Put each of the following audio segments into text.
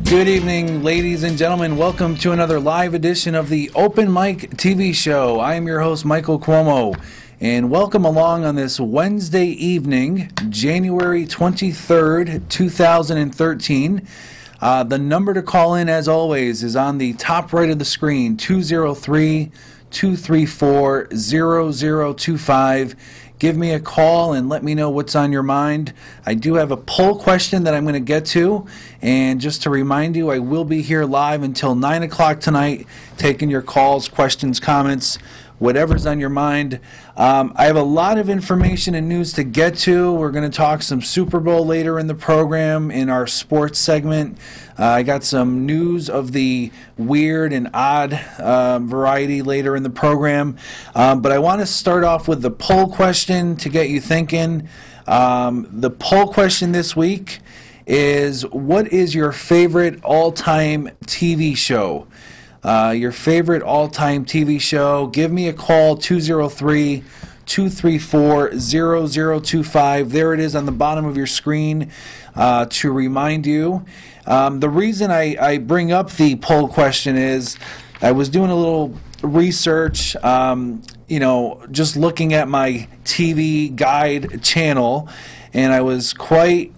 Good evening, ladies and gentlemen. Welcome to another live edition of the Open Mic TV show. I am your host, Michael CUOMO, and welcome along on this Wednesday evening, January 23rd, 2013. The number to call in, as always, is on the top right of the screen, 203-234-0025. Give me a call and let me know what's on your mind. I do have a poll question that I'm going to get to. And just to remind you, I will be here live until 9 o'clock tonight, taking your calls, questions, comments, whatever's on your mind. I have a lot of information and news to get to. We're going to talk some Super Bowl later in the program in our sports segment. I got some news of the weird and odd variety later in the program. But I want to start off with the poll question to get you thinking. The poll question this week is, what is your favorite all-time TV show? Your favorite all-time TV show. Give me a call, 203-234-0025. There it is on the bottom of your screen to remind you. The reason I bring up the poll question is I was doing a little research, just looking at my TV guide channel, and I was quite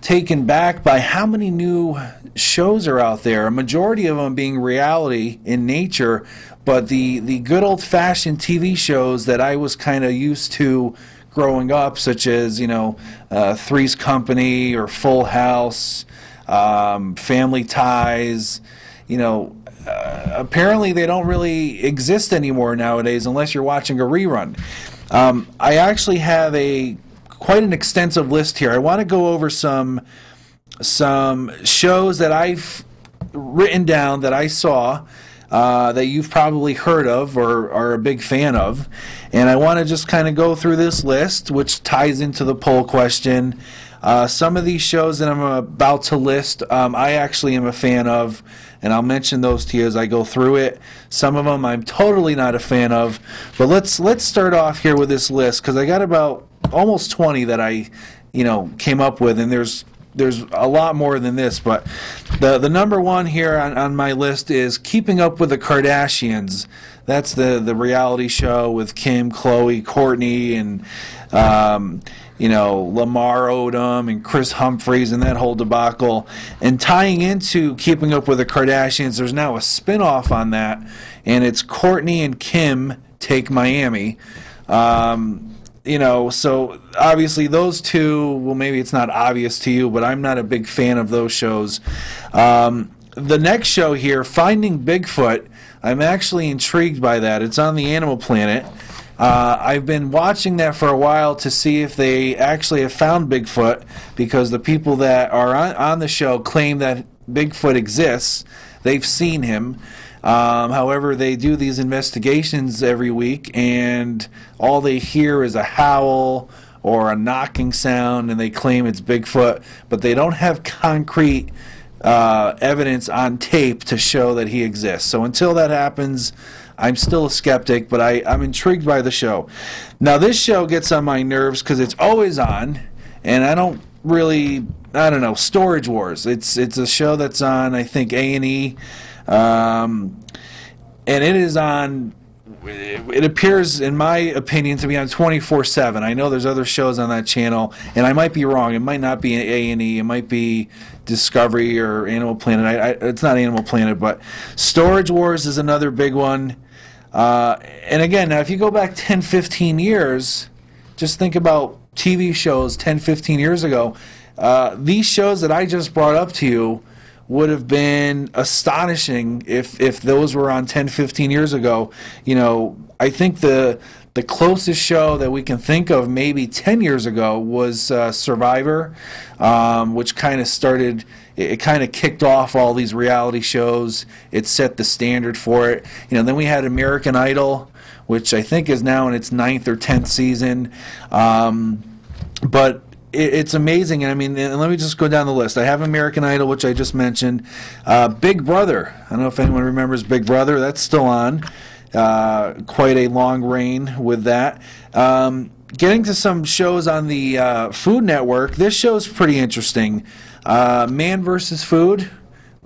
taken back by how many new shows are out there, a majority of them being reality in nature, but the good old-fashioned TV shows that I was kind of used to growing up, such as, Three's Company or Full House, Family Ties, apparently they don't really exist anymore nowadays unless you're watching a rerun. I actually have quite an extensive list here. I want to go over some shows that I've written down that I saw that you've probably heard of or are a big fan of, and I want to just kind of go through this list, which ties into the poll question. Some of these shows that I'm about to list, I actually am a fan of, and I'll mention those to you as I go through it. Some of them I'm totally not a fan of, but let's start off here with this list, because I got about almost 20 that I came up with, and there's a lot more than this, but the number one here on my list is Keeping Up with the Kardashians. That's the reality show with Kim, Khloe, Kourtney, and Lamar Odom and Chris Humphries and that whole debacle. And tying into Keeping Up with the Kardashians, there's now a spin-off on that, and it's Kourtney and Kim Take Miami. So obviously those two, well, maybe it's not obvious to you, but I'm not a big fan of those shows. The next show here, Finding Bigfoot, I'm actually intrigued by that. It's on the Animal Planet. I've been watching that for a while to see if they actually have found Bigfoot, because the people that are on the show claim that Bigfoot exists. They've seen him. However, they do these investigations every week, and all they hear is a howl or a knocking sound, and they claim it's Bigfoot, but they don't have concrete evidence on tape to show that he exists. So until that happens, I'm still a skeptic, but I'm intrigued by the show. Now, this show gets on my nerves because it's always on, and I don't know, Storage Wars. It's a show that's on, I think, A&E. And it is on, it appears, in my opinion, to be on 24/7. I know there's other shows on that channel, and I might be wrong. It might not be A&E. It might be Discovery or Animal Planet. It's not Animal Planet, but Storage Wars is another big one. And again, now if you go back 10, 15 years, just think about TV shows 10, 15 years ago. These shows that I just brought up to you would have been astonishing if those were on 10, 15 years ago. I think the closest show that we can think of maybe 10 years ago was Survivor, which kind of started, it kind of kicked off all these reality shows. It set the standard for it. Then we had American Idol, which I think is now in its 9th or 10th season. But it's amazing. And let me just go down the list. I have American Idol, which I just mentioned. Big Brother. I don't know if anyone remembers Big Brother. That's still on. Quite a long reign with that. Getting to some shows on the Food Network. This show's pretty interesting. Man vs. Food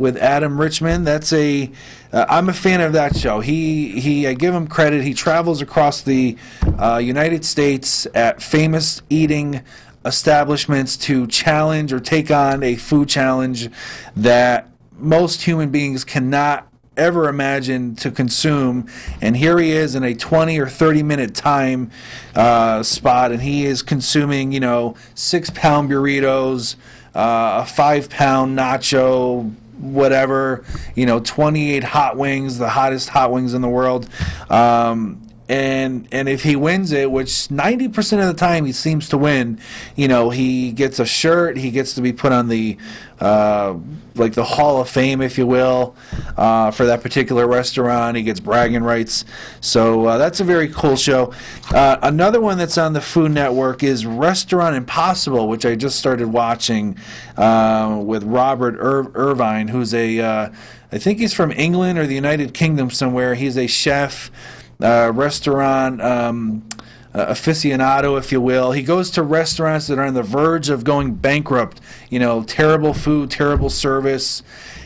with Adam Richman. That's I'm a fan of that show. I give him credit. He travels across the United States at famous eating establishments to challenge or take on a food challenge that most human beings cannot ever imagine to consume. And here he is in a 20 or 30 minute time spot, and he is consuming 6-pound burritos, a 5-pound nacho, whatever, 28 hot wings, the hottest hot wings in the world. And if he wins it, which 90% of the time he seems to win, he gets a shirt, he gets to be put on the like the Hall of Fame, if you will, for that particular restaurant. He gets bragging rights. So that's a very cool show. Another one that's on the Food Network is Restaurant Impossible, which I just started watching with Robert Irvine, who's I think he's from England or the United Kingdom somewhere. He's a chef, restaurant aficionado, if you will. He goes to restaurants that are on the verge of going bankrupt, terrible food, terrible service,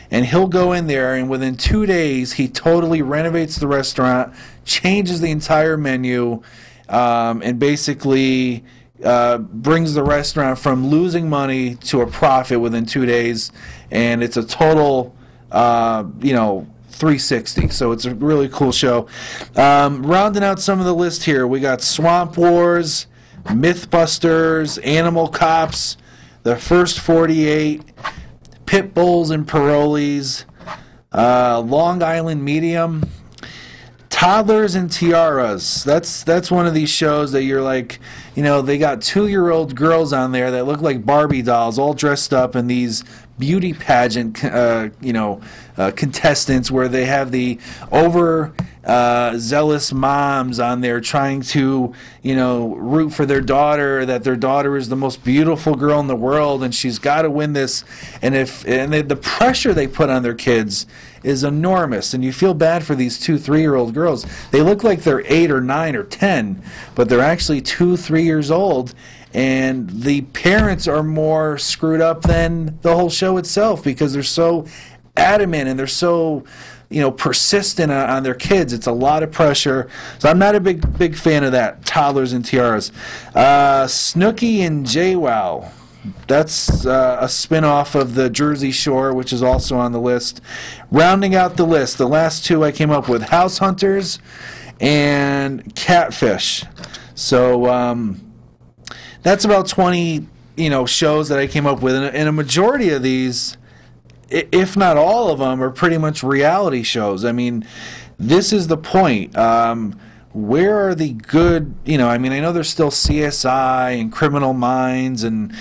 and he'll go in there, and within 2 days he totally renovates the restaurant, changes the entire menu, and basically brings the restaurant from losing money to a profit within 2 days, and it's a total 360. So it's a really cool show. Rounding out some of the list here, we got Swamp Wars, Mythbusters, Animal Cops, The First 48, Pit Bulls and Parolees, Long Island Medium, Toddlers and Tiaras. That's one of these shows that you're like, they got 2-year-old girls on there that look like Barbie dolls, all dressed up in these beauty pageant, contestants, where they have the zealous moms on there trying to, root for their daughter, that their daughter is the most beautiful girl in the world and she's got to win this. And the pressure they put on their kids is enormous, and you feel bad for these 2-3-year-old girls. They look like they're 8 or 9 or 10, but they're actually 2-3 years old. And the parents are more screwed up than the whole show itself, because they're so adamant and they're so, persistent on their kids. It's a lot of pressure. So I'm not a big fan of that. Toddlers and Tiaras. Snooki and JWoww. That's a spin-off of the Jersey Shore, which is also on the list. Rounding out the list, the last two I came up with, House Hunters and Catfish. So that's about 20, shows that I came up with, and a majority of these, if not all of them, are pretty much reality shows. I mean, this is the point. Where are the good, I know there's still CSI and Criminal Minds, and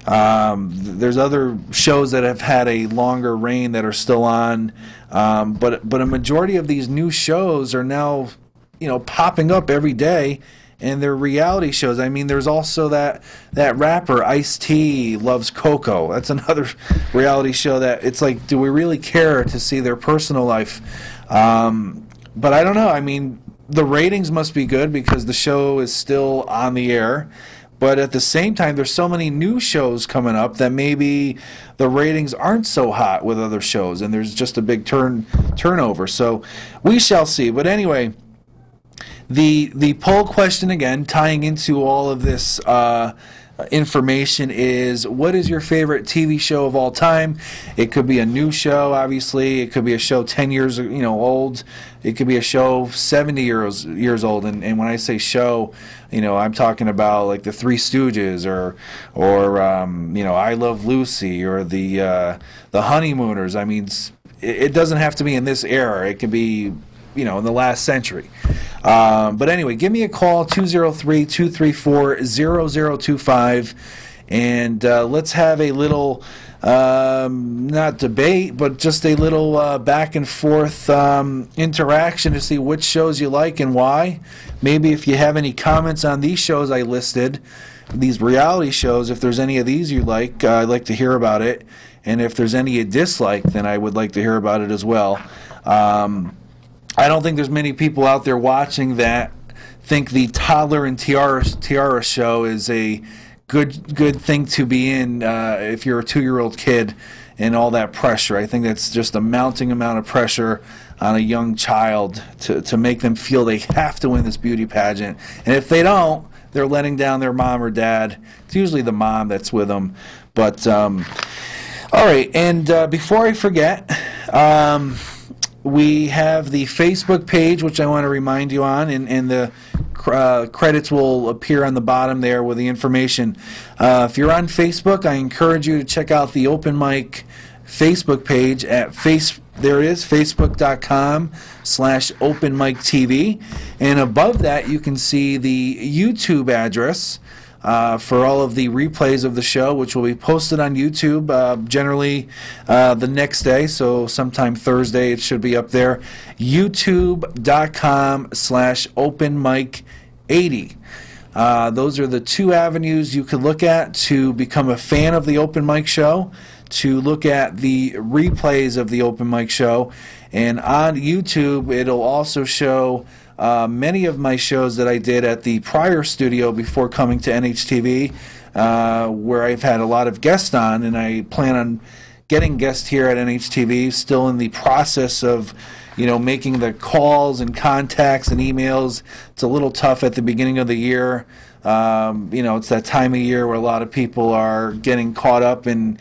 there's other shows that have had a longer reign that are still on, but a majority of these new shows are now, popping up every day, and they're reality shows. There's also that rapper Ice-T loves Coco. That's another reality show that it's like, do we really care to see their personal life? But I don't know. The ratings must be good because the show is still on the air. But at the same time, there's so many new shows coming up that maybe the ratings aren't so hot with other shows, and there's just a big turnover. So we shall see. But anyway, the poll question, again, tying into all of this information, is what is your favorite TV show of all time? It could be a new show, obviously. It could be a show 10 years old. It could be a show 70 years old. And when I say show, I'm talking about like the Three Stooges or I Love Lucy or the Honeymooners. It doesn't have to be in this era. It could be in the last century. But anyway, give me a call, 203-234-0025, and let's have a little, not debate, but just a little back and forth interaction to see which shows you like and why. Maybe if you have any comments on these shows I listed, these reality shows, if there's any of these you like, I'd like to hear about it. And if there's any you dislike, then I would like to hear about it as well. I don't think there's many people out there watching that think the Toddler and Tiara show is a good thing to be in if you're a 2-year-old kid and all that pressure. I think that's just a mounting amount of pressure on a young child to make them feel they have to win this beauty pageant. And if they don't, they're letting down their mom or dad. It's usually the mom that's with them. But, all right, and before I forget, we have the Facebook page, which I want to remind you on, and the credits will appear on the bottom there with the information. If you're on Facebook, I encourage you to check out the Open Mic Facebook page at there it is, facebook.com/openmictv. And above that, you can see the YouTube address for all of the replays of the show, which will be posted on YouTube generally the next day, so sometime Thursday it should be up there. youtube.com/openmic80. Those are the two avenues you could look at to become a fan of the Open Mic Show, to look at the replays of the Open Mic Show. And on YouTube, it'll also show many of my shows that I did at the prior studio before coming to NHTV, where I've had a lot of guests on, and I plan on getting guests here at NHTV. Still in the process of, making the calls and contacts and emails. It's a little tough at the beginning of the year. It's that time of year where a lot of people are getting caught up in,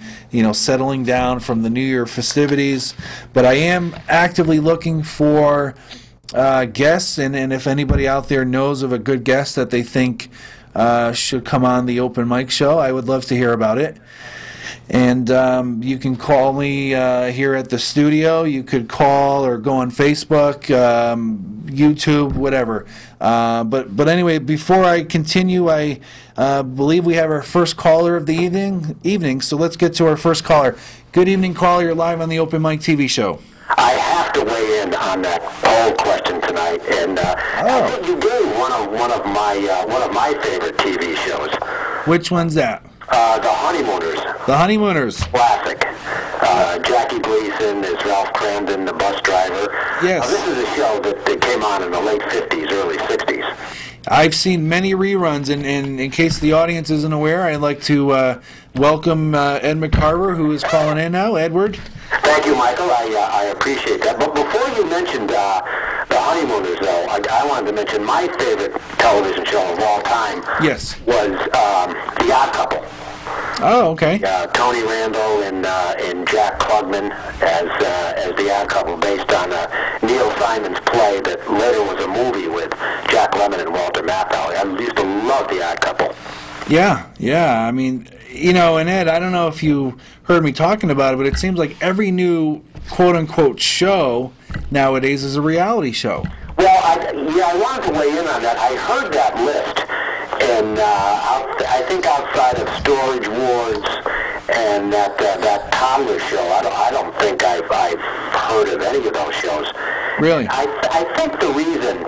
settling down from the New Year festivities. But I am actively looking for guests, and if anybody out there knows of a good guest that they think should come on the Open Mic Show, I would love to hear about it. And you can call me here at the studio. You could call or go on Facebook, YouTube, whatever. But anyway, before I continue, I believe we have our first caller of the evening. So let's get to our first caller. Good evening, caller. You're live on the Open Mic TV show. I have to weigh in on that poll question tonight, and I think you gave one of my favorite TV shows. Which one's that? The Honeymooners. The Honeymooners. Classic. Jackie Gleason is Ralph Cramden, the bus driver. Yes. This is a show that came on in the late 50s, early 60s. I've seen many reruns, and in case the audience isn't aware, I'd like to welcome Ed McCarver, who is calling in now. Edward. Thank you, Michael. I appreciate that. But before you mentioned the Honeymooners, though, I wanted to mention my favorite television show of all time. Yes. Was The Odd Couple. Oh, okay. Tony Randall and Jack Klugman as the Odd Couple, based on Neil Simon's play that later was a movie with Jack Lemmon and Walter Matthau. I used to love The Odd Couple. Yeah. I mean, and Ed, I don't know if you heard me talking about it, but it seems like every new quote-unquote show nowadays is a reality show. Well, I wanted to weigh in on that. I heard that list, and I think outside of Storage Wars and that toddler show, I don't think I've heard of any of those shows. Really? I think the reason,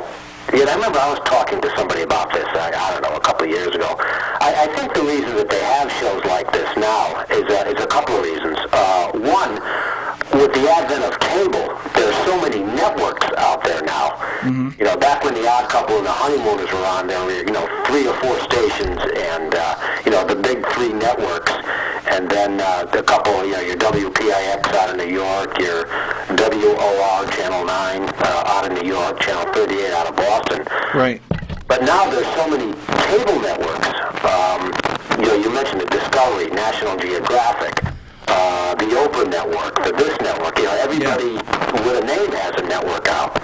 I remember I was talking to somebody about this, I don't know, a couple of years ago. I think the reason that they have shows like this now is a couple of reasons. One, with the advent of cable, there's so many networks out there now. Mm-hmm. Back when The Odd Couple and The Honeymooners were on, there were, 3 or 4 stations and, the big 3 networks. And then a couple, your WPIX out of New York, your WOR Channel 9 out of New York, Channel 38 out of Boston. Right. But now there's so many cable networks. You mentioned the Discovery, National Geographic, the Oprah Network, the This Network. Everybody with a name has a network out,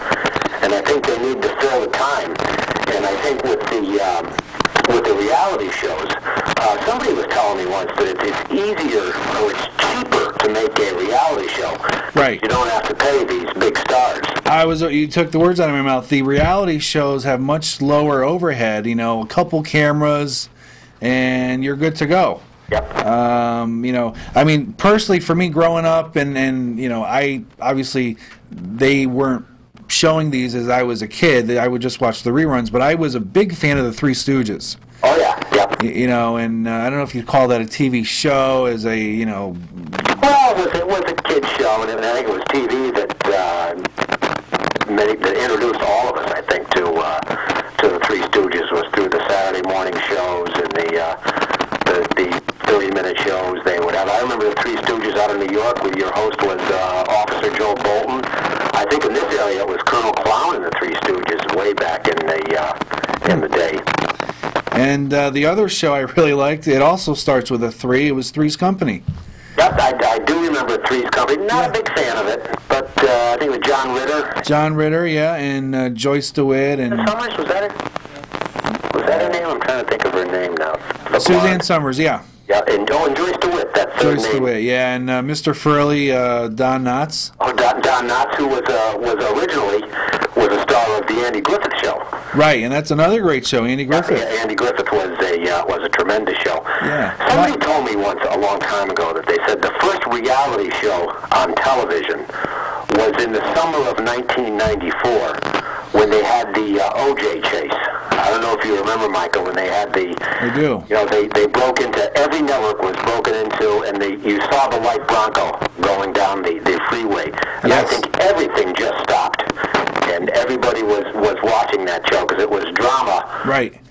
and I think they need to fill the time. And I think with the reality shows, somebody was telling me once that it's easier or it's cheaper to make a reality show. Right. You don't have to pay these big stars. You took the words out of my mouth. The reality shows have much lower overhead. A couple cameras, and you're good to go. Yep. Personally, for me, growing up, and I obviously they weren't showing these as I was a kid. I would just watch the reruns, but I was a big fan of the Three Stooges. Oh yeah, yep. And I don't know if you'd call that a TV show, as a Well, it was a kid's show, and I think it was TV that introduced all of us, I think, to the Three Stooges, was through the Saturday morning shows and the 30-minute shows they would have. I remember the Three Stooges out of New York, where your host was Officer Joe Bolton. I think in this area it was Colonel Clown and the Three Stooges way back in the day. And the other show I really liked, it also starts with a 3. It was Three's Company. Yep, I do remember Three's Company. Not a big fan of it, but I think it was John Ritter. John Ritter, yeah, and Joyce DeWitt. And Summers, was that it? Was that her name? I'm trying to think of her name now. Suzanne Summers, yeah. Yeah, and Joyce DeWitt, that's her name. Joyce DeWitt, yeah, and Mr. Furley, Don Knotts. Oh, Don Knotts, who was originally a star of the Andy Griffith Show. Right, and that's another great show, Andy Griffith. Yeah, Andy Griffith was a tremendous show. Yeah. Somebody told me once, a long time ago, that they said the first reality show on television was in the summer of 1994 when they had the OJ chase. I don't know if you remember, Michael, when they had the... I do. You know, they broke into... Every network was broken into, and you saw the white Bronco going down the freeway. And yes. I think everything just stopped. And everybody was watching that show because it was drama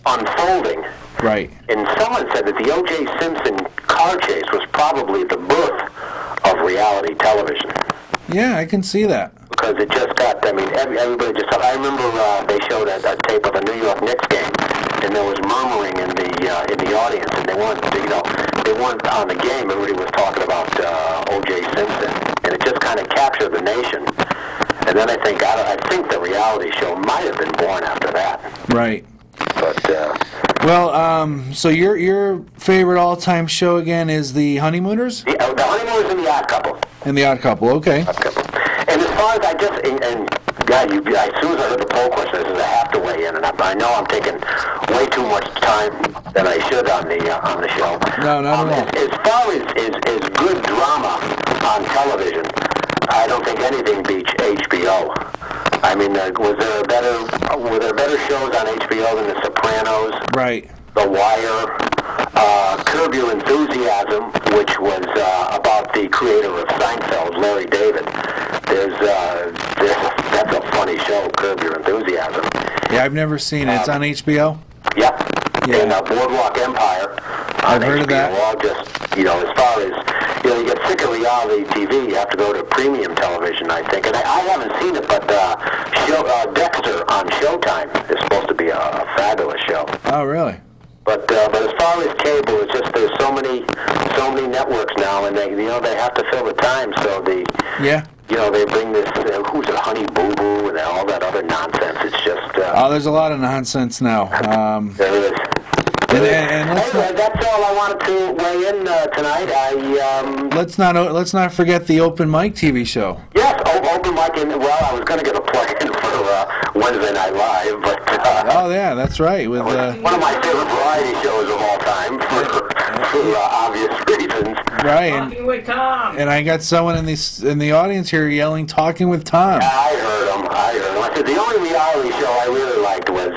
unfolding. Right. And someone said that the O.J. Simpson car chase was probably the birth of reality television. Yeah, I can see that. Because it just got, I mean, everybody just, I remember they showed a tape of a New York Knicks game, and there was murmuring in the audience, and they weren't on the game. Everybody was talking about O.J. Simpson, and it just kind of captured the nation. And then I think the reality show might have been born after that. Right. But well, so your favorite all-time show again is The Honeymooners? The Honeymooners and The Odd Couple. And The Odd Couple, okay. Odd Couple. And as far as I just as soon as I heard the poll question, this is I have to weigh in, and I know I'm taking way too much time than I should on the show. No, not at all. As far as good drama on television, I don't think anything beats HBO. I mean, were there better shows on HBO than The Sopranos? Right. The Wire, Curb Your Enthusiasm, which was about the creator of Seinfeld, Larry David. That's a funny show, Curb Your Enthusiasm. Yeah, I've never seen it. It's on HBO? Yep. Yeah. And Boardwalk Empire on I've heard HBO. of that. All just, as far as, you get sick of reality TV, you have to go to premium television, I think. And I haven't seen it, but Dexter on Showtime is supposed to be a fabulous show. Oh, really? But as far as cable, it's just there's so many networks now, and they have to fill the time. So they bring this who's it, Honey Boo Boo, and all that other nonsense. It's just there's a lot of nonsense now. There is. And anyway, that's all I wanted to weigh in tonight. Let's not forget the Open Mic TV show. Yes, Open Mic, and I was going to get a plug in for Wednesday Night Live, but oh yeah, that's right. With one of my favorite variety shows of all time for obvious reasons. Right. Talking with Tom. And I got someone in the audience here yelling, "Talking with Tom." Yeah, I heard him. I said the only reality show I really liked was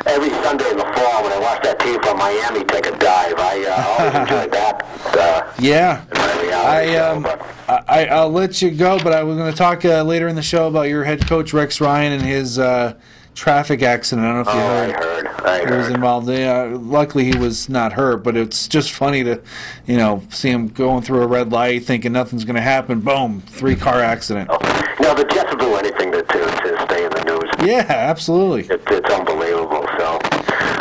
every Sunday in the fall when I watched that team from Miami take a dive. I always enjoyed that. Yeah. I'll I'll let you go, but I was going to talk later in the show about your head coach Rex Ryan and his traffic accident. I don't know if you heard. I heard. He was involved. Luckily, he was not hurt, but it's just funny to, see him going through a red light, thinking nothing's going to happen. Boom, 3-car accident. Oh. No, the Jets will do anything to stay in the news. Yeah, absolutely. It's unbelievable. So,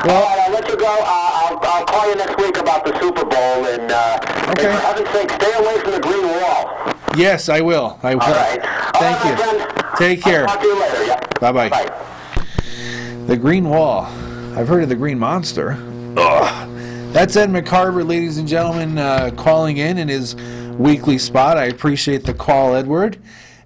well, all right, I'll let you go. I'll call you next week about the Super Bowl, and for heaven's sake, stay away from the green wall. Yes, I will. All right. Thank you. Friend. Take care. I'll talk to you later. Yeah. Bye-bye. Bye. The Green Wall. I've heard of the Green Monster. Ugh. That's Ed McCarver, ladies and gentlemen, calling in his weekly spot. I appreciate the call, Edward.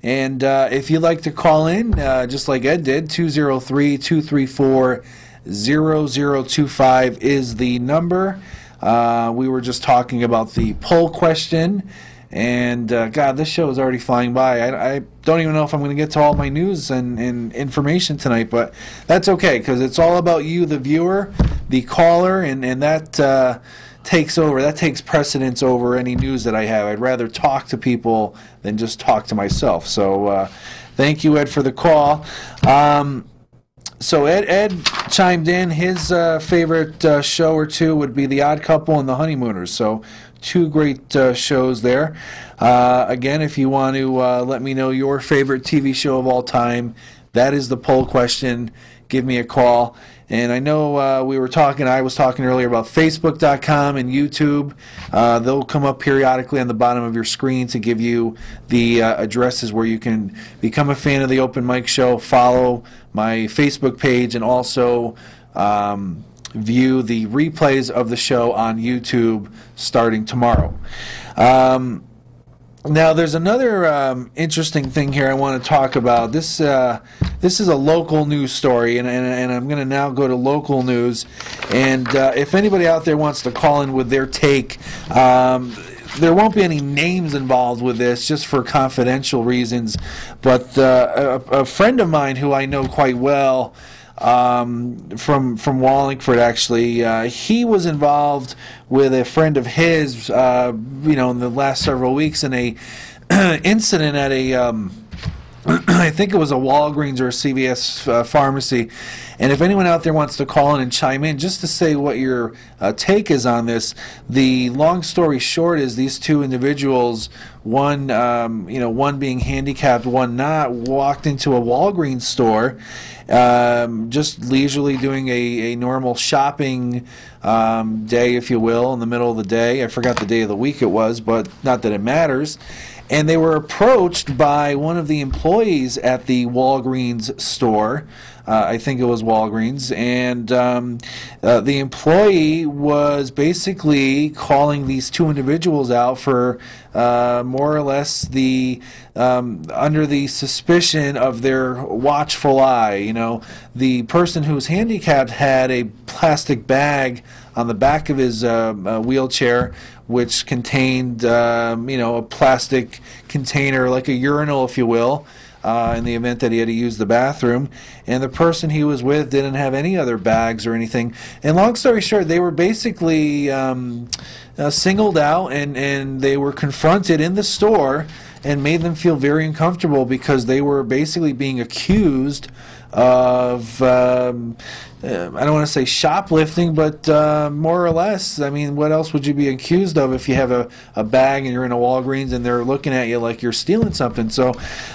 And if you'd like to call in, just like Ed did, 203-234-0025 is the number. We were just talking about the poll question. And, God, this show is already flying by. I don't even know if I'm going to get to all my news and information tonight, but that's okay, because it's all about you, the viewer, the caller, and that takes over. That takes precedence over any news that I have. I'd rather talk to people than just talk to myself. So thank you, Ed, for the call. So Ed chimed in. His favorite show or two would be The Odd Couple and The Honeymooners. So two great shows there. Again, if you want to let me know your favorite TV show of all time, that is the poll question. Give me a call. And I know I was talking earlier about Facebook.com and YouTube. They'll come up periodically on the bottom of your screen to give you the addresses where you can become a fan of the Open Mic Show, follow my Facebook page, and also view the replays of the show on YouTube starting tomorrow. Now, there's another interesting thing here I want to talk about. This is a local news story, and I'm going to now go to local news. And if anybody out there wants to call in with their take, there won't be any names involved with this, just for confidential reasons. But a friend of mine who I know quite well, from Wallingford, actually, he was involved with a friend of his, in the last several weeks in a incident at a I think it was a Walgreens or a CVS pharmacy. And if anyone out there wants to call in and chime in just to say what your take is on this, the long story short is these two individuals, one being handicapped, one not, walked into a Walgreens store, just leisurely doing a normal shopping day, if you will, in the middle of the day. I forgot the day of the week it was, but not that it matters. And they were approached by one of the employees at the Walgreens store. I think it was Walgreens. And the employee was basically calling these two individuals out for more or less under the suspicion of their watchful eye. You know, the person who's handicapped had a plastic bag on the back of his wheelchair, which contained, a plastic container, like a urinal, if you will, in the event that he had to use the bathroom. And the person he was with didn't have any other bags or anything. And long story short, they were basically singled out, and they were confronted in the store and made them feel very uncomfortable because they were basically being accused of, I don't want to say shoplifting, but more or less. I mean, what else would you be accused of if you have a bag and you're in a Walgreens and they're looking at you like you're stealing something? So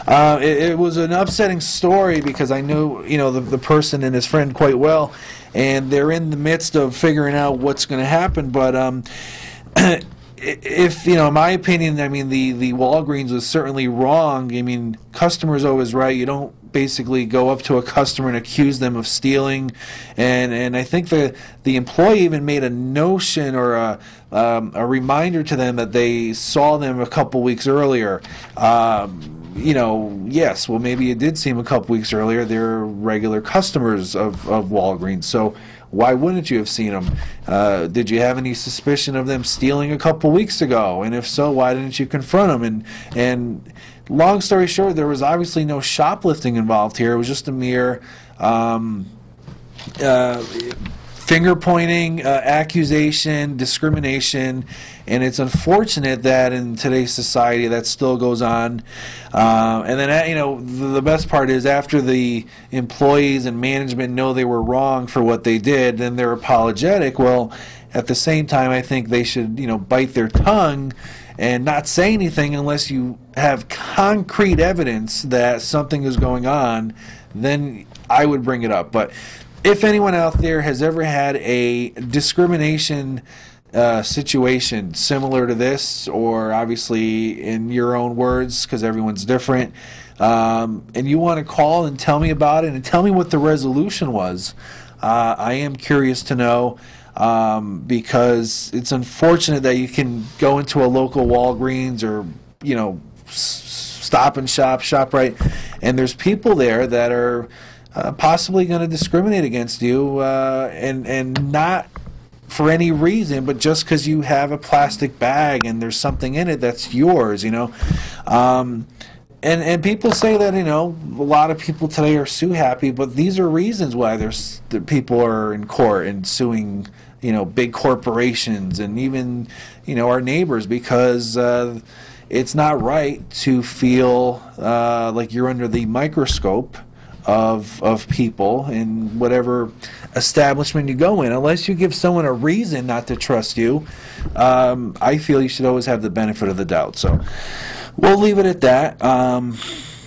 it was an upsetting story because I knew, the person and his friend quite well, and they're in the midst of figuring out what's going to happen. But if, in my opinion, I mean, the Walgreens was certainly wrong. I mean, customer's always right. You don't basically go up to a customer and accuse them of stealing. And I think the employee even made a notion or a reminder to them that they saw them a couple weeks earlier. Yes, well, maybe it did seem a couple weeks earlier. They're regular customers of Walgreens. So why wouldn't you have seen them? Did you have any suspicion of them stealing a couple weeks ago? And if so, why didn't you confront them? And long story short, there was obviously no shoplifting involved here. It was just a mere finger pointing, accusation, discrimination, and it's unfortunate that in today's society that still goes on. And then, the best part is after the employees and management know they were wrong for what they did, then they're apologetic. Well, at the same time, I think they should, bite their tongue and not say anything unless you have concrete evidence that something is going on. Then I would bring it up. But if anyone out there has ever had a discrimination situation similar to this, or obviously in your own words, because everyone's different, and you want to call and tell me about it and tell me what the resolution was, I am curious to know, because it's unfortunate that you can go into a local Walgreens or, Stop and Shop, ShopRite, and there's people there that are possibly going to discriminate against you, and not for any reason, but just because you have a plastic bag and there's something in it that's yours, And people say that, a lot of people today are sue happy, but these are reasons why the people are in court and suing, big corporations and even, our neighbors, because it's not right to feel like you're under the microscope of people in whatever establishment you go in. Unless you give someone a reason not to trust you, I feel you should always have the benefit of the doubt. So we'll leave it at that.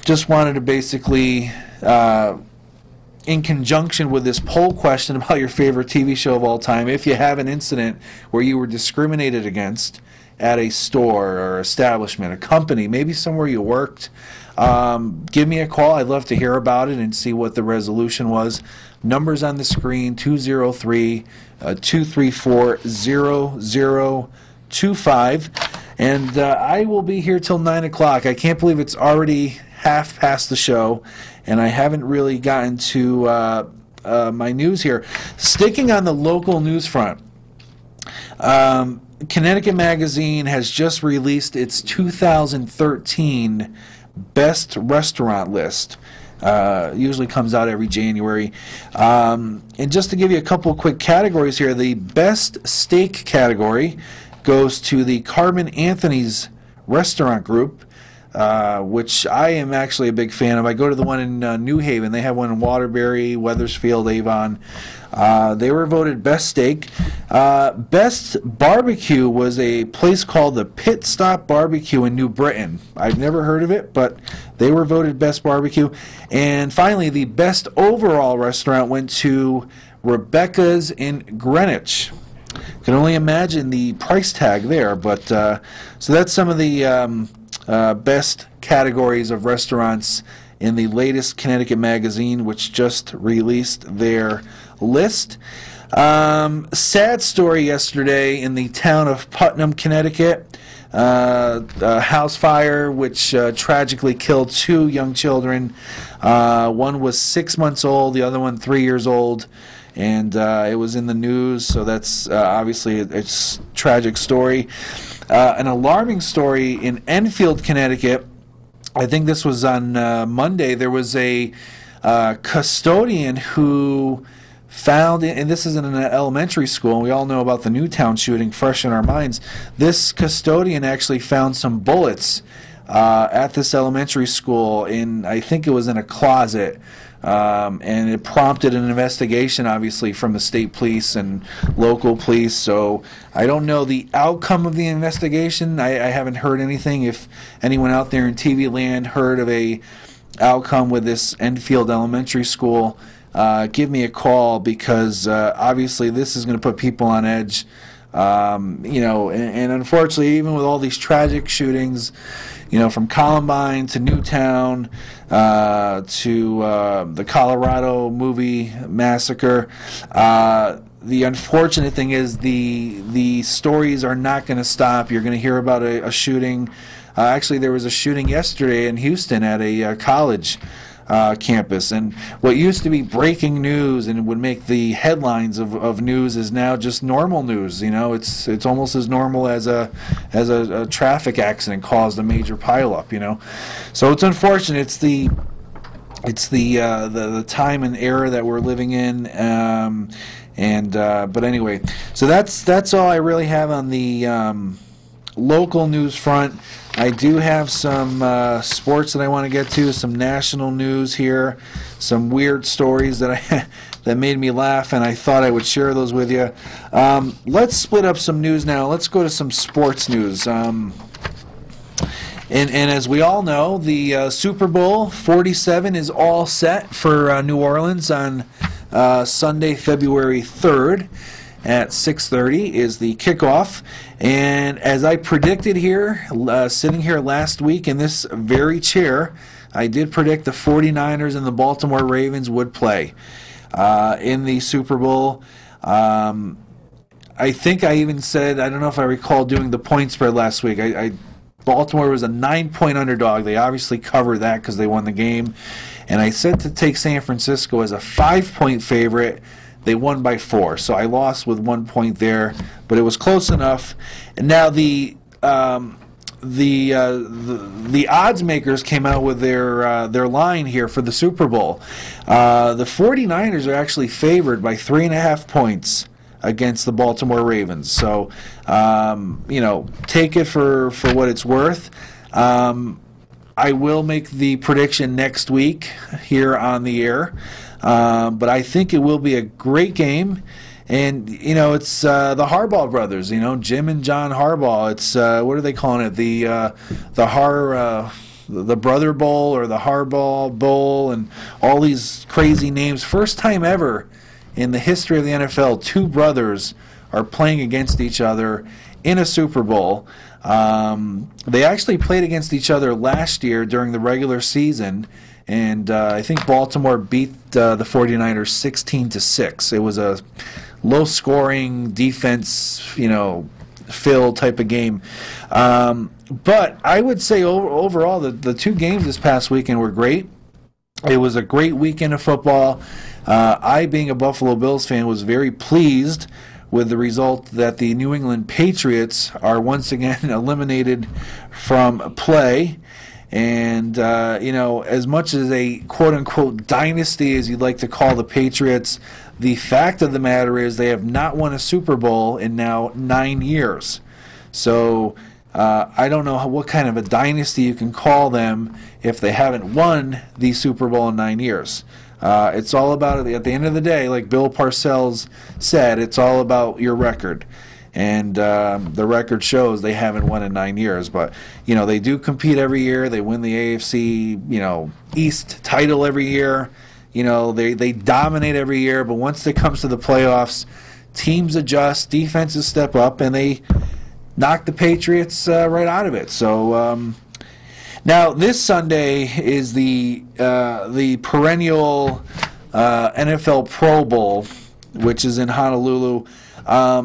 Just wanted to basically, in conjunction with this poll question about your favorite TV show of all time, if you have an incident where you were discriminated against at a store or establishment, a company, maybe somewhere you worked, give me a call. I'd love to hear about it and see what the resolution was. Numbers on the screen, 203-234-0025. And I will be here till 9 o'clock. I can't believe it's already half past the show, and I haven't really gotten to my news here. Sticking on the local news front, Connecticut Magazine has just released its 2013 Best Restaurant list. Usually comes out every January. And just to give you a couple of quick categories here, the Best Steak category goes to the Carmen Anthony's Restaurant Group, which I am actually a big fan of. I go to the one in New Haven. They have one in Waterbury, Wethersfield, Avon. They were voted Best Steak. Best Barbecue was a place called the Pit Stop Barbecue in New Britain. I've never heard of it, but they were voted Best Barbecue. And finally, the Best Overall Restaurant went to Rebecca's in Greenwich. Can only imagine the price tag there, but so that's some of the best categories of restaurants in the latest Connecticut Magazine, which just released their list. Sad story yesterday in the town of Putnam, Connecticut. A house fire which tragically killed 2 young children. One was 6 months old, the other one 3 years old. And it was in the news, so that's obviously it's a tragic story. An alarming story in Enfield, Connecticut. I think this was on Monday. There was a custodian who found, and this is in an elementary school, and we all know about the Newtown shooting fresh in our minds. This custodian actually found some bullets at this elementary school, I think it was in a closet. And it prompted an investigation, obviously, from the state police and local police. So I don't know the outcome of the investigation. I haven't heard anything. If anyone out there in TV land heard of a outcome with this Enfield Elementary School, give me a call, because obviously this is going to put people on edge. And unfortunately, even with all these tragic shootings, from Columbine to Newtown to the Colorado movie massacre, the unfortunate thing is the stories are not going to stop. You're going to hear about a shooting. Actually, there was a shooting yesterday in Houston at a college campus, and what used to be breaking news and would make the headlines of news is now just normal news. It's almost as normal as a traffic accident caused a major pileup. So it's unfortunate. It's the time and era that we're living in. But anyway, so that's all I really have on the local news front. I do have some sports that I want to get to, some national news here, some weird stories that that made me laugh, and I thought I would share those with you. Let's split up some news now. Let's go to some sports news. And as we all know, the Super Bowl 47 is all set for New Orleans on Sunday, February 3rd. At 6:30 is the kickoff, and as I predicted here, sitting here last week in this very chair, I did predict the 49ers and the Baltimore Ravens would play in the Super Bowl. I think I even said, I don't know if I recall doing the point spread last week. Baltimore was a 9-point underdog. They obviously covered that because they won the game, and I said to take San Francisco as a 5-point favorite. They won by 4, so I lost with 1 point there, but it was close enough. And now the odds makers came out with their line here for the Super Bowl. The 49ers are actually favored by 3.5 points against the Baltimore Ravens. So take it for what it's worth. I will make the prediction next week here on the air, but I think it will be a great game. And, it's the Harbaugh brothers, Jim and John Harbaugh. It's, what are they calling it? The Brother Bowl or the Harbaugh Bowl and all these crazy names. First time ever in the history of the NFL, two brothers are playing against each other in a Super Bowl. They actually played against each other last year during the regular season, and I think Baltimore beat the 49ers 16-6. It was a low-scoring defense, fill type of game. But I would say overall the two games this past weekend were great. It was a great weekend of football. I, being a Buffalo Bills fan, was very pleased with the result that the New England Patriots are once again eliminated from play. And, as much as a quote-unquote dynasty, as you'd like to call the Patriots, the fact of the matter is they have not won a Super Bowl in now 9 years. So I don't know what kind of a dynasty you can call them if they haven't won the Super Bowl in 9 years. It's all about, at the end of the day, like Bill Parcells said, it's all about your record. And the record shows they haven't won in 9 years. But, they do compete every year. They win the AFC, East title every year. They dominate every year. But once it comes to the playoffs, teams adjust, defenses step up, and they knock the Patriots right out of it. So now this Sunday is the perennial NFL Pro Bowl, which is in Honolulu.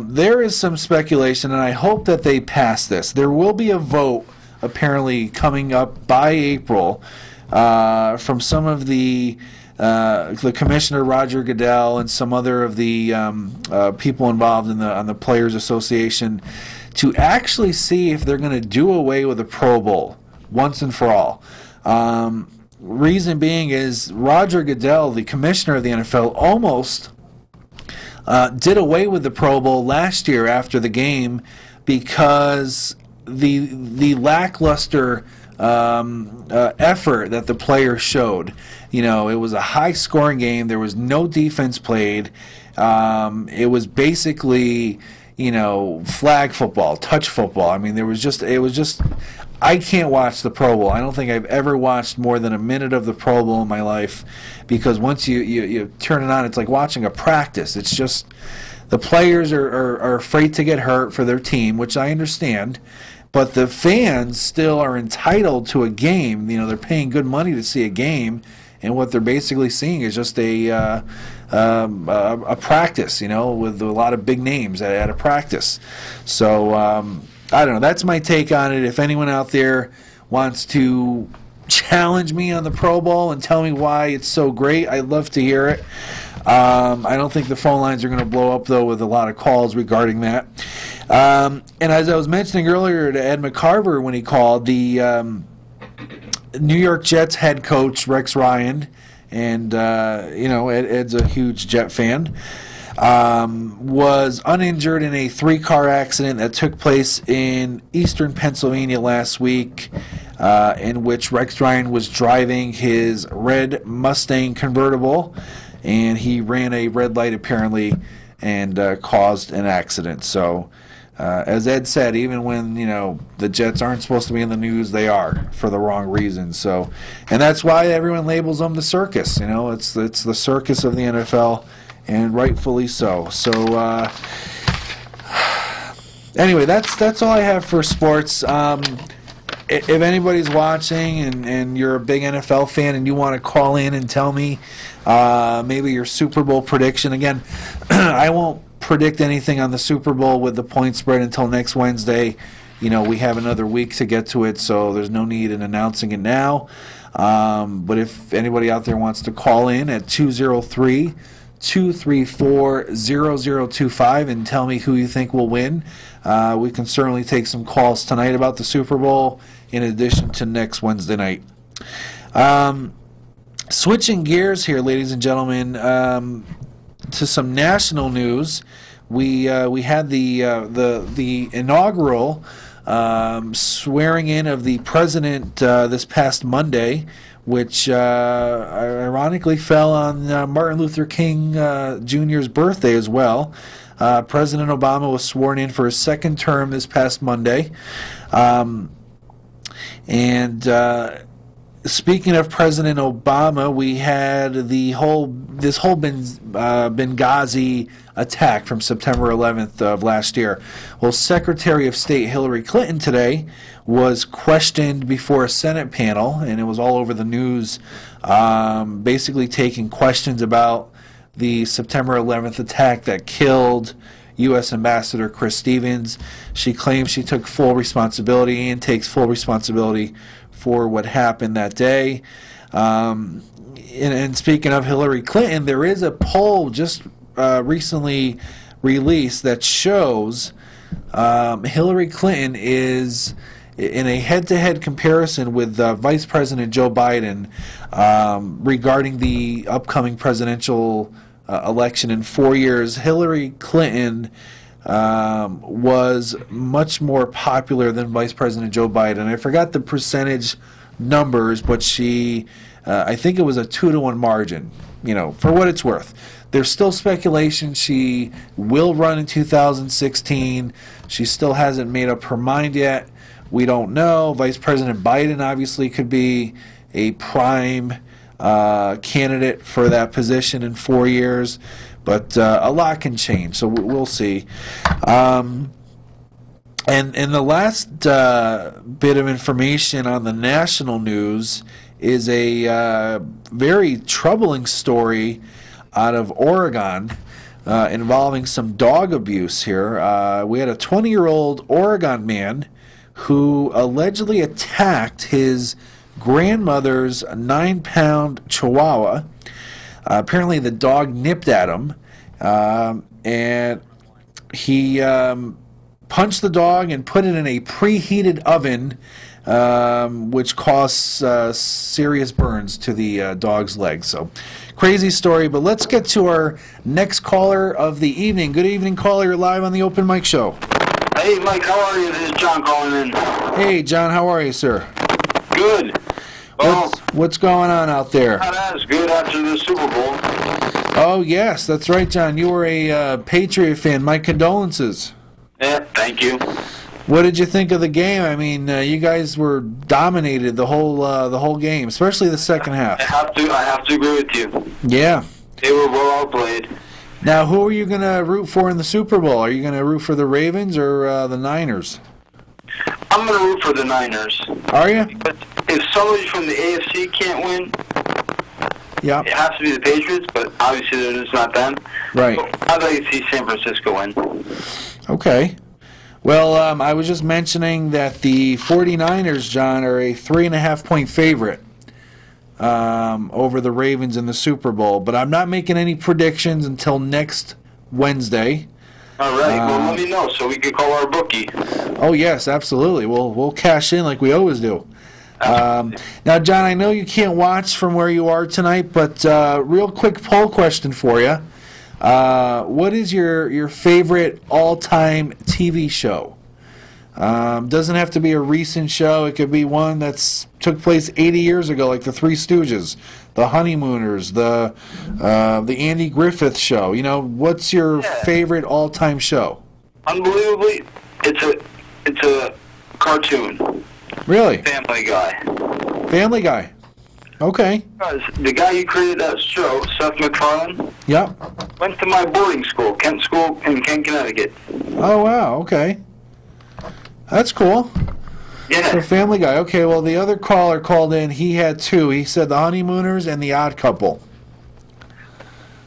There is some speculation, and I hope that they pass this. There will be a vote, apparently, coming up by April from some of the Commissioner Roger Goodell and some other of the people involved on the Players Association to actually see if they're going to do away with the Pro Bowl once and for all. Reason being is Roger Goodell, the commissioner of the NFL, almost did away with the Pro Bowl last year after the game because the lackluster effort that the players showed. It was a high-scoring game. There was no defense played. It was basically, flag football, touch football. I mean, it was just. I can't watch the Pro Bowl. I don't think I've ever watched more than a minute of the Pro Bowl in my life because once you turn it on, it's like watching a practice. It's just the players are afraid to get hurt for their team, which I understand, but the fans still are entitled to a game. They're paying good money to see a game, and what they're basically seeing is just a practice, with a lot of big names at a practice. So I don't know. That's my take on it. If anyone out there wants to challenge me on the Pro Bowl and tell me why it's so great, I'd love to hear it. I don't think the phone lines are going to blow up, though, with a lot of calls regarding that. And as I was mentioning earlier to Ed McCarver when he called, the New York Jets head coach, Rex Ryan, and, Ed's a huge Jet fan, was uninjured in a 3-car accident that took place in eastern Pennsylvania last week, in which Rex Ryan was driving his red Mustang convertible, and he ran a red light apparently and caused an accident. So, as Ed said, even when the Jets aren't supposed to be in the news, they are for the wrong reasons. So, and that's why everyone labels them the circus. It's the circus of the NFL. And rightfully so. So, anyway, that's all I have for sports. If anybody's watching and you're a big NFL fan and you want to call in and tell me maybe your Super Bowl prediction, again, I won't predict anything on the Super Bowl with the point spread until next Wednesday. We have another week to get to it, so there's no need in announcing it now. But if anybody out there wants to call in at 203-234-0025 and tell me who you think will win. We can certainly take some calls tonight about the Super Bowl in addition to next Wednesday night. Switching gears here, ladies and gentlemen, to some national news. We had the inaugural swearing in of the president this past Monday, which ironically fell on Martin Luther King Jr.'s birthday as well. President Obama was sworn in for his second term this past Monday. Speaking of President Obama, we had this whole Benghazi attack from September 11th of last year. Well, Secretary of State Hillary Clinton today was questioned before a Senate panel, and it was all over the news, basically taking questions about the September 11th attack that killed U.S. Ambassador Chris Stevens. She claims she took full responsibility and takes full responsibility for what happened that day. And speaking of Hillary Clinton, there is a poll just recently released that shows Hillary Clinton is in a head-to-head comparison with Vice President Joe Biden regarding the upcoming presidential election in 4 years. Hillary Clinton was much more popular than Vice President Joe Biden. I forgot the percentage numbers, but she, I think it was a 2-to-1 margin, for what it's worth. There's still speculation she will run in 2016. She still hasn't made up her mind yet. We don't know. Vice President Biden obviously could be a prime candidate for that position in 4 years. But a lot can change, so we'll see. And the last bit of information on the national news is a very troubling story out of Oregon involving some dog abuse here. We had a 20-year-old Oregon man who allegedly attacked his grandmother's 9-pound Chihuahua. Apparently the dog nipped at him, and he punched the dog and put it in a preheated oven, which caused serious burns to the dog's legs. So, crazy story, but let's get to our next caller of the evening. Good evening, caller. You're live on the Open Mic Show. Hey, Mike, how are you? This is John calling in. Hey, John, how are you, sir? Good. Well, what's going on out there? Not as good after the Super Bowl. Oh, yes, that's right, John. You were a Patriot fan. My condolences. Yeah, thank you. What did you think of the game? I mean, you guys were dominated the whole game, especially the second half. I have to agree with you. Yeah. They were well outplayed. Now, who are you going to root for in the Super Bowl? Are you going to root for the Ravens or the Niners? I'm going to root for the Niners. Are you? But if somebody from the AFC can't win, yeah, it has to be the Patriots, but obviously it's not them. Right. So I'd like to see San Francisco win. Okay. Well, I was just mentioning that the 49ers, John, are a 3.5-point favorite over the Ravens in the Super Bowl. But I'm not making any predictions until next Wednesday. All right. Well, let me know so we can call our bookie. Oh, yes, absolutely. We'll cash in like we always do. Now, John, I know you can't watch from where you are tonight, but real quick poll question for you. What is your favorite all-time TV show? Doesn't have to be a recent show. It could be one that's took place 80 years ago, like the Three Stooges, the Honeymooners, the Andy Griffith Show. What's your favorite all-time show? Unbelievably, it's a cartoon. Really? Family Guy. Family Guy. Okay. The guy who created that show, Seth MacFarlane, went to my boarding school, Kent School in Kent, Connecticut. Oh, wow. Okay. That's cool. Yeah. So Family Guy. Okay, well, the other caller called in. He had two. He said The Honeymooners and The Odd Couple.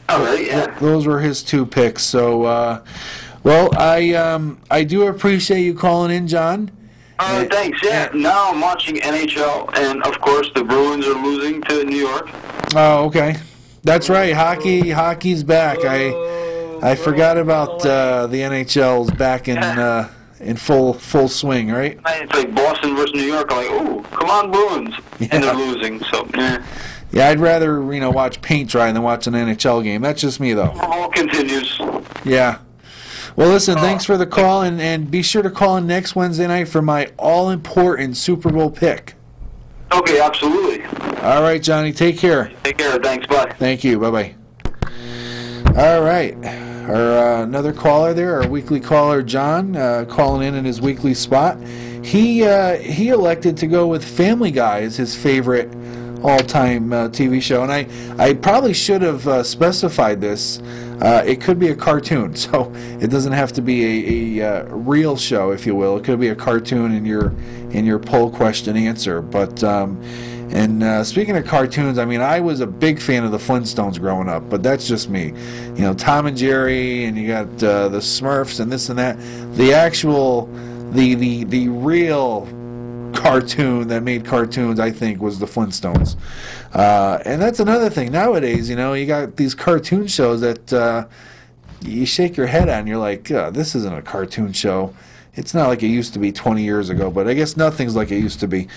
All right, yeah. Those were his two picks. So, well, I do appreciate you calling in, John. Thanks. Yeah. Now I'm watching NHL, and of course the Bruins are losing to New York. Oh, okay. That's right. Hockey's back. I forgot about the NHL's back in full swing, right? It's like Boston versus New York. I'm like, ooh, come on, Bruins, and they're losing. So. Yeah, I'd rather watch paint dry than watch an NHL game. That's just me, though. All continues. Yeah. Well, listen, thanks for the call, and be sure to call in next Wednesday night for my all-important Super Bowl pick. Okay, absolutely. All right, Johnny, take care. Take care. Thanks. Bye. Thank you. Bye-bye. All right. Our another caller there, our weekly caller, John, calling in his weekly spot. He elected to go with Family Guy as his favorite all-time TV show, and I probably should have specified this. It could be a cartoon, so it doesn't have to be a real show, if you will. It could be a cartoon in your poll question answer. But speaking of cartoons, I mean, I was a big fan of the Flintstones growing up, but that's just me. You know, Tom and Jerry, and you got the Smurfs and this and that. The actual, the real cartoon that made cartoons, I think, was the Flintstones. And that's another thing. Nowadays, you know, you got these cartoon shows that you shake your head at and you're like, this isn't a cartoon show. It's not like it used to be 20 years ago, but I guess nothing's like it used to be.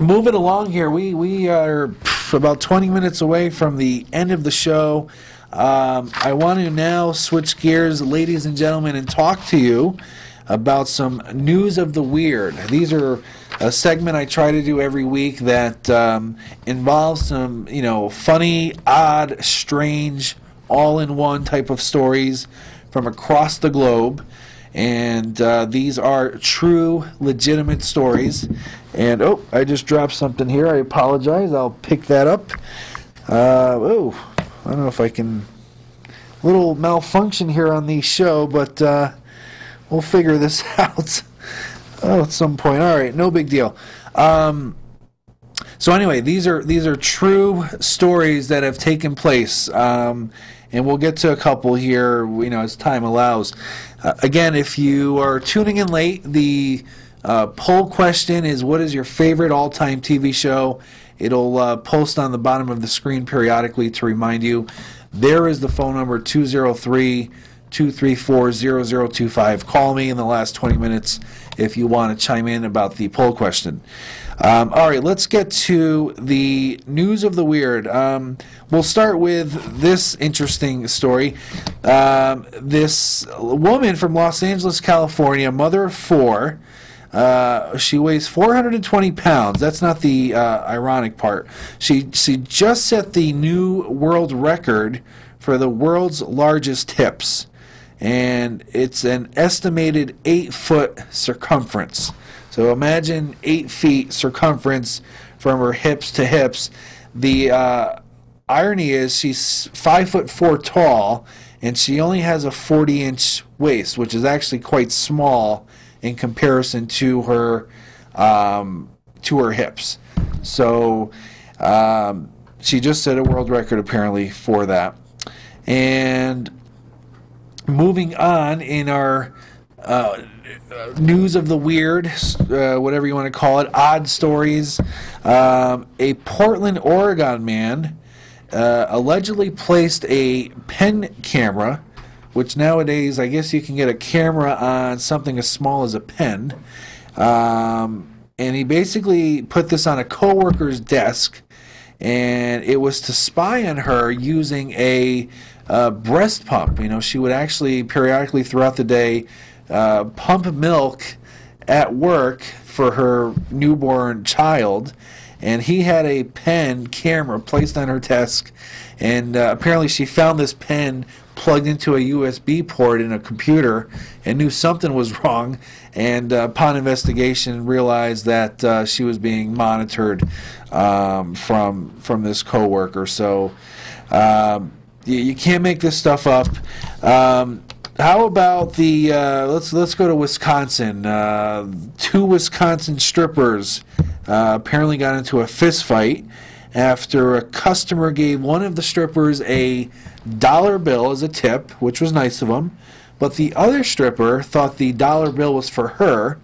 Moving along here, we are about 20 minutes away from the end of the show. I want to now switch gears, ladies and gentlemen, and talk to you about some news of the weird. These are a segment I try to do every week that involves some, you know, funny, odd, strange, all-in-one type of stories from across the globe. And these are true, legitimate stories. And, oh, I just dropped something here. I apologize. I'll pick that up. Oh, I don't know if I can... Little malfunction here on the show, but we'll figure this out at some point. All right, no big deal. So anyway, these are true stories that have taken place, and we'll get to a couple here, you know, as time allows. Again, if you are tuning in late, the poll question is, what is your favorite all-time TV show? It'll post on the bottom of the screen periodically to remind you. There is the phone number, 203-234-0025. Call me in the last 20 minutes if you want to chime in about the poll question. All right, let's get to the news of the weird. We'll start with this interesting story. This woman from Los Angeles, California, mother of four, she weighs 420 pounds. That's not the ironic part. She just set the new world record for the world's largest hips, and it's an estimated 8-foot circumference. So imagine 8 feet circumference from her hips to hips. The irony is she's 5'4" tall, and she only has a 40-inch waist, which is actually quite small in comparison to her hips. So she just set a world record apparently for that. And moving on in our news of the weird, whatever you want to call it, odd stories. A Portland, Oregon man allegedly placed a pen camera, which nowadays I guess you can get a camera on something as small as a pen. And he basically put this on a coworker's desk, and it was to spy on her using a breast pump. You know, she would actually periodically throughout the day pump milk at work for her newborn child, and he had a pen camera placed on her desk, and apparently she found this pen plugged into a USB port in a computer and knew something was wrong, and upon investigation realized that she was being monitored from this coworker. So you can't make this stuff up. How about the let's go to Wisconsin. 2 Wisconsin strippers apparently got into a fist fight after a customer gave one of the strippers a dollar bill as a tip, which was nice of him, but the other stripper thought the dollar bill was for her,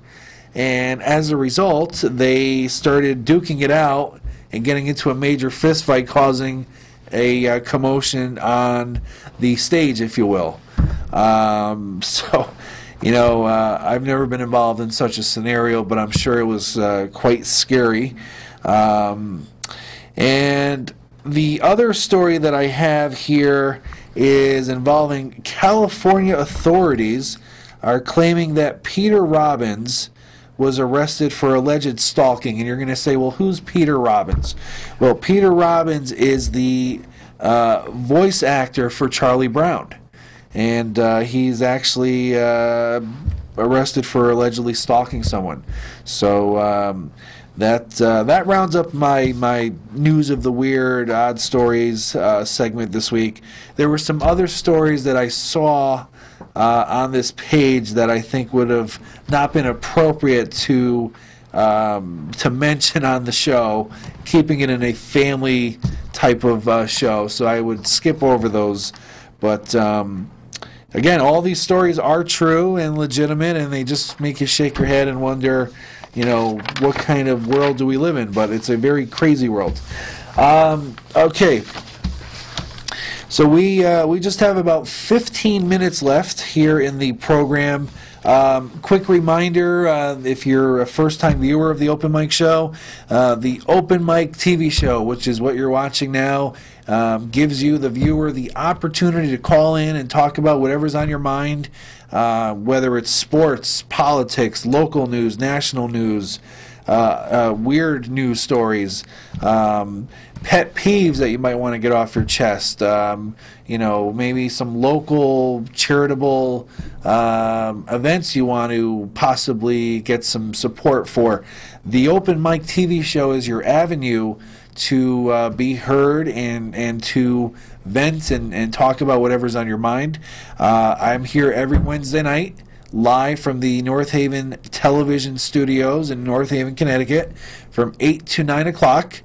and as a result they started duking it out and getting into a major fist fight, causing a commotion on the stage, if you will. So, you know, I've never been involved in such a scenario, but I'm sure it was quite scary. And the other story that I have here is involving California authorities are claiming that Peter Robbins was arrested for alleged stalking. And you're going to say, well, who's Peter Robbins? Well, Peter Robbins is the voice actor for Charlie Brown. And he's actually arrested for allegedly stalking someone. So that rounds up my News of the Weird, Odd Stories segment this week. There were some other stories that I saw on this page that I think would have not been appropriate to mention on the show, keeping it in a family type of show. So I would skip over those. But again, all these stories are true and legitimate, and they just make you shake your head and wonder, what kind of world do we live in? But it's a very crazy world. Okay. So we just have about 15 minutes left here in the program. Quick reminder, if you're a first-time viewer of the Open Mic Show, the Open Mic TV show, which is what you're watching now, gives you, the viewer, the opportunity to call in and talk about whatever's on your mind, whether it's sports, politics, local news, national news, weird news stories, pet peeves that you might want to get off your chest, maybe some local charitable events you want to possibly get some support for. The Open Mic TV show is your avenue to be heard and to vent and talk about whatever's on your mind. I'm here every Wednesday night, live from the North Haven Television Studios in North Haven, Connecticut, from 8 to 9 o'clock.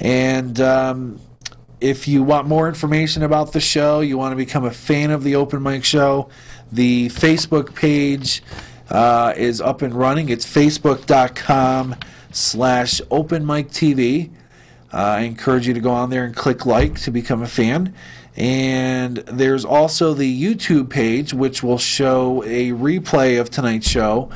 And if you want more information about the show, you want to become a fan of the Open Mic Show, the Facebook page is up and running. It's facebook.com/OpenMicTV. I encourage you to go on there and click like to become a fan. And there's also the YouTube page, which will show a replay of tonight's show.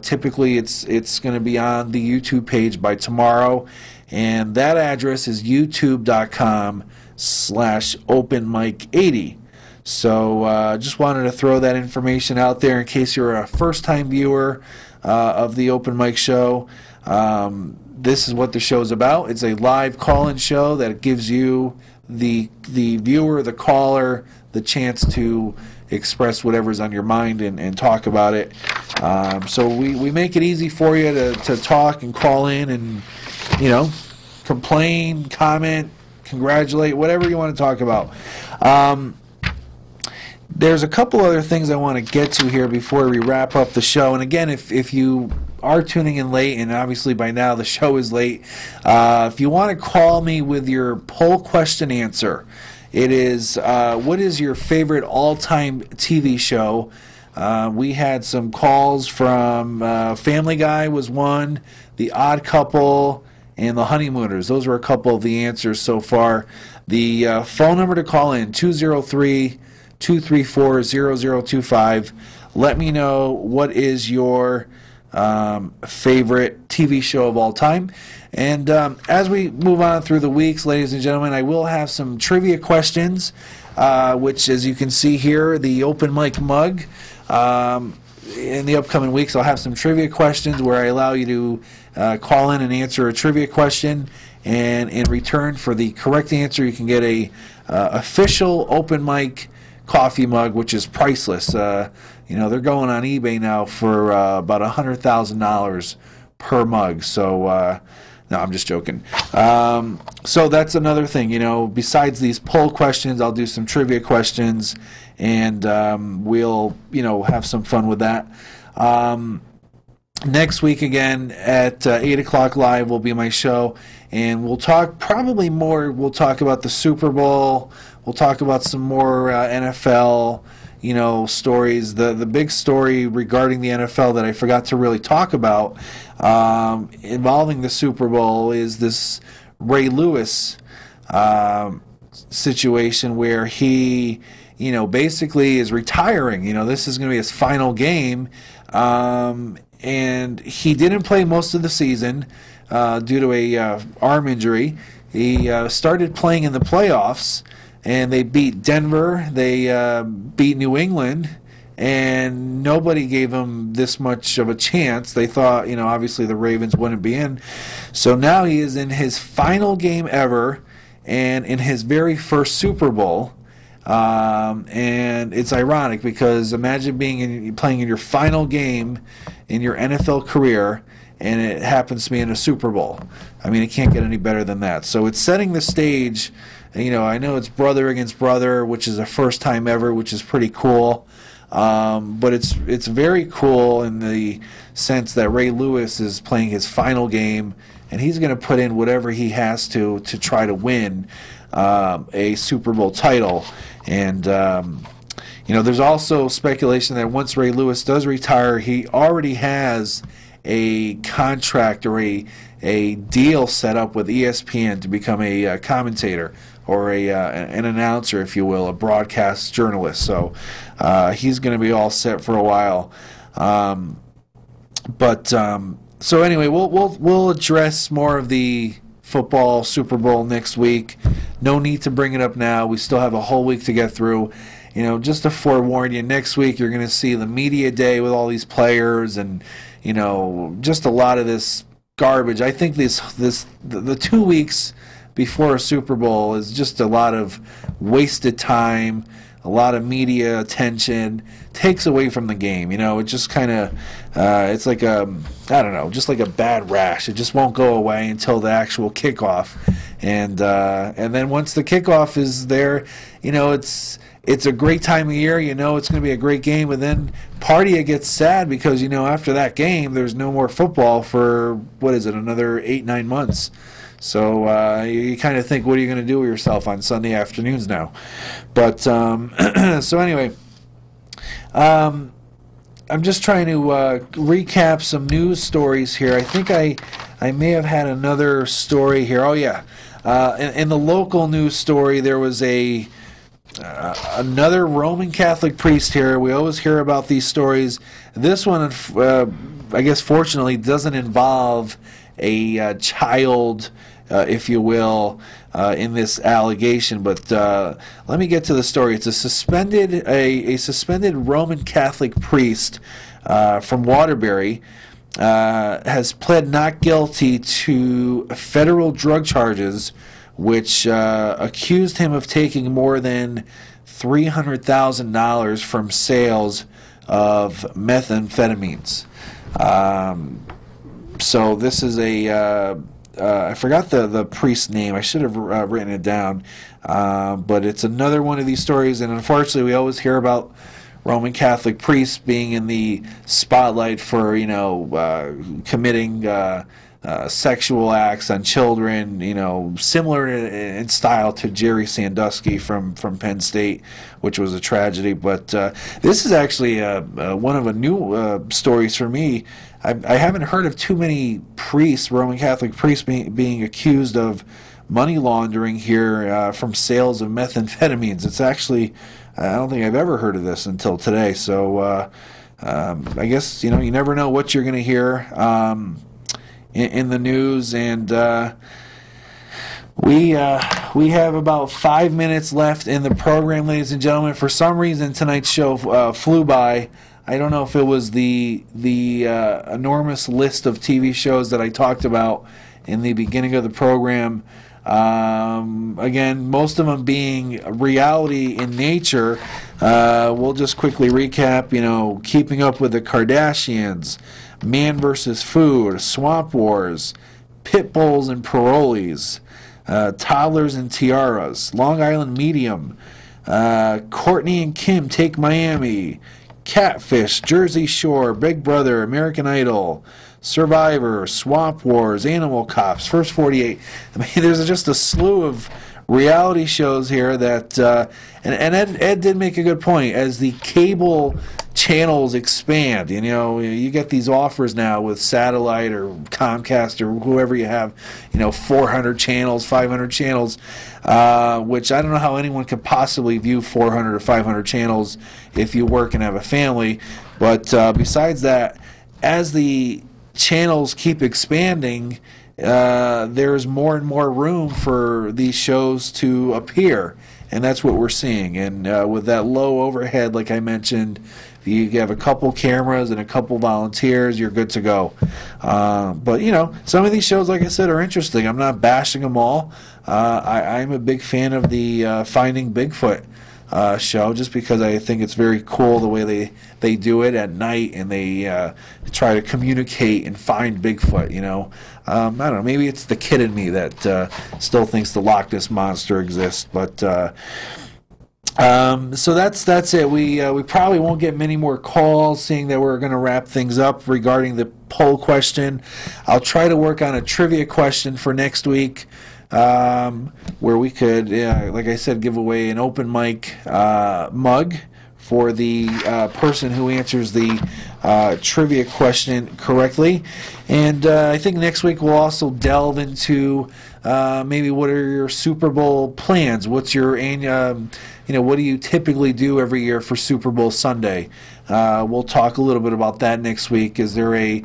Typically, it's going to be on the YouTube page by tomorrow. And that address is youtube.com/OpenMic80. So just wanted to throw that information out there in case you're a first-time viewer of the Open Mic Show. This is what the show's about. It's a live call-in show that gives you, the viewer, the caller, the chance to express whatever's on your mind and talk about it. So we make it easy for you to talk and call in and, complain, comment, congratulate, whatever you want to talk about. There's a couple other things I want to get to here before we wrap up the show. And again, if you are tuning in late, and obviously by now the show is late, if you want to call me with your poll question answer, it is, what is your favorite all-time TV show? We had some calls from Family Guy was one, The Odd Couple, and The Honeymooners. Those were a couple of the answers so far. The phone number to call in, 203-234-0025. Let me know what is your favorite TV show of all time. And as we move on through the weeks, ladies and gentlemen, I will have some trivia questions, which, as you can see here, the Open Mic mug. In the upcoming weeks, I'll have some trivia questions where I allow you to call in and answer a trivia question, and in return for the correct answer, you can get a official Open Mic coffee mug, which is priceless. They're going on eBay now for about $100,000 per mug. So, no, I'm just joking. So that's another thing. Besides these poll questions, I'll do some trivia questions, and we'll, have some fun with that. Next week again at 8 o'clock live will be my show, and we'll talk probably more. We'll talk about the Super Bowl. We'll talk about some more NFL, stories. The big story regarding the NFL that I forgot to really talk about involving the Super Bowl is this Ray Lewis situation where he, basically is retiring. This is going to be his final game. And he didn't play most of the season due to a arm injury. He started playing in the playoffs, and they beat Denver. They beat New England, and nobody gave him this much of a chance. They thought, obviously the Ravens wouldn't be in. So now he is in his final game ever, and in his very first Super Bowl. And it's ironic because imagine playing in your final game in your NFL career, and it happens to be in a Super Bowl. I mean, it can't get any better than that. So it's setting the stage. I know it's brother against brother, which is the first time ever, which is pretty cool. But it's very cool in the sense that Ray Lewis is playing his final game, and he's going to put in whatever he has to try to win a Super Bowl title. And there's also speculation that once Ray Lewis does retire, he already has a contract or a deal set up with ESPN to become a commentator or an announcer, if you will, a broadcast journalist. So he's going to be all set for a while. So anyway, we'll address more of the football Super Bowl next week. No need to bring it up now. We still have a whole week to get through. Just to forewarn you, next week you're going to see the media day with all these players and just a lot of this garbage. I think the 2 weeks before a Super Bowl is just a lot of wasted time, a lot of media attention, takes away from the game. It just kind of, it's like just like a bad rash. It just won't go away until the actual kickoff, and then once the kickoff is there, it's a great time of year. It's going to be a great game, but then part of you gets sad because after that game, there's no more football for another 8-9 months. So you kind of think, what are you going to do with yourself on Sunday afternoons now? But so anyway, I'm just trying to recap some news stories here. I think I may have had another story here. Oh yeah, in the local news story, there was another Roman Catholic priest here. We always hear about these stories. This one, I guess, fortunately, doesn't involve a child, if you will, in this allegation. But let me get to the story. It's a suspended Roman Catholic priest from Waterbury has pled not guilty to federal drug charges, which accused him of taking more than $300,000 from sales of methamphetamines. So this is I forgot the priest's name. I should have written it down. But it's another one of these stories, and unfortunately we always hear about Roman Catholic priests being in the spotlight for, committing sexual acts on children, similar in style to Jerry Sandusky from Penn State, which was a tragedy. But this is actually one of the new stories for me. I haven't heard of too many priests, Roman Catholic priests, being accused of money laundering here from sales of methamphetamines. It's actually, I don't think I've ever heard of this until today. So I guess, you never know what you're going to hear in the news. And we have about 5 minutes left in the program, ladies and gentlemen. For some reason, tonight's show flew by. I don't know if it was the enormous list of TV shows that I talked about in the beginning of the program. Again, most of them being reality in nature. We'll just quickly recap. Keeping Up with the Kardashians, Man vs. Food, Swamp Wars, Pit Bulls and Parolees, Toddlers and Tiaras, Long Island Medium, Courtney and Kim Take Miami, Catfish, Jersey Shore, Big Brother, American Idol, Survivor, Swamp Wars, Animal Cops, First 48. I mean, there's just a slew of reality shows here that, and Ed did make a good point. As the cable channels expand, you get these offers now with satellite or Comcast or whoever you have, 400 channels, 500 channels, which I don't know how anyone could possibly view 400 or 500 channels if you work and have a family. But besides that, as the channels keep expanding, there's more and more room for these shows to appear. and that's what we're seeing. And with that low overhead, like I mentioned, if you have a couple cameras and a couple volunteers, you're good to go. But, you know, some of these shows, like I said, are interesting. I'm not bashing them all. I'm a big fan of the Finding Bigfoot show, just because I think it's very cool the way they do it at night, and they try to communicate and find Bigfoot, you know. I don't know, maybe it's the kid in me that still thinks the Loch Ness Monster exists, but so that's it. We probably won't get many more calls, seeing that we're going to wrap things up regarding the poll question. I'll try to work on a trivia question for next week, where we could, like I said, give away an open mic mug for the person who answers the trivia question correctly. And I think next week we'll also delve into maybe what are your Super Bowl plans? What's your annual, what do you typically do every year for Super Bowl Sunday? We'll talk a little bit about that next week. Is there a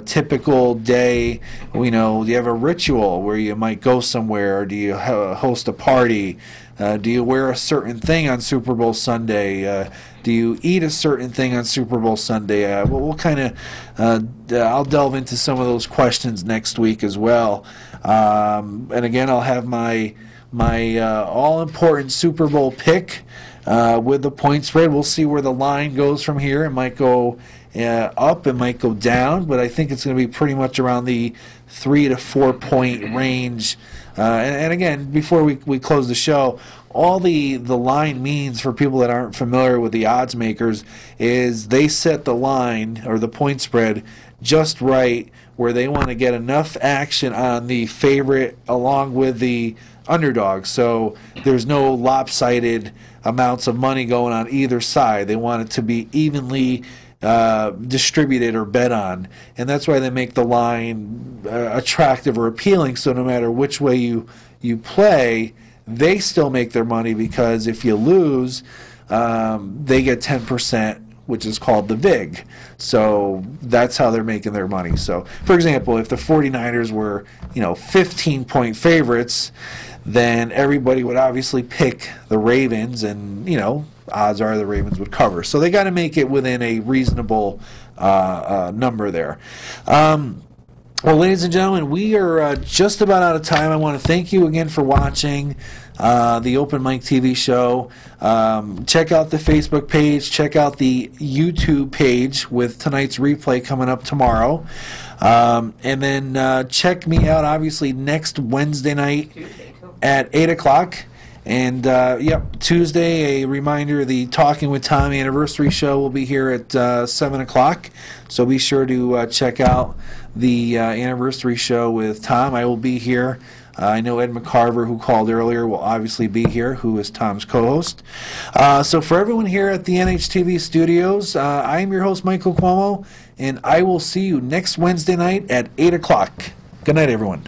typical day? Do you have a ritual where you might go somewhere, or do you host a party? Do you wear a certain thing on Super Bowl Sunday? Do you eat a certain thing on Super Bowl Sunday? We'll kind of, I'll delve into some of those questions next week as well. And again, I'll have my all-important Super Bowl pick with the point spread. We'll see where the line goes from here. It might go up, it might go down, but I think it's going to be pretty much around the 3 to 4 point range. And again, before we close the show, all the line means, for people that aren't familiar with the odds makers, is they set the line or the point spread just right, where they want to get enough action on the favorite along with the underdog. So there's no lopsided amounts of money going on either side. They want it to be evenly distributed or bet on, and that's why they make the line attractive or appealing, so no matter which way you play, they still make their money, because if you lose, they get 10%, which is called the VIG. So that's how they're making their money. So, for example, if the 49ers were 15-point favorites, then everybody would obviously pick the Ravens, and odds are the Ravens would cover. So they got to make it within a reasonable number there. Well, ladies and gentlemen, we are just about out of time. I want to thank you again for watching the Open Mic TV show. Check out the Facebook page. Check out the YouTube page with tonight's replay coming up tomorrow. And then check me out, obviously, next Wednesday night at 8 o'clock. And, Tuesday, a reminder, the Talking with Tom anniversary show will be here at 7 o'clock. So be sure to check out the anniversary show with Tom. I will be here. I know Ed McCarver, who called earlier, will obviously be here, who is Tom's co-host. So for everyone here at the NHTV studios, I am your host, Michael CUOMO, and I will see you next Wednesday night at 8 o'clock. Good night, everyone.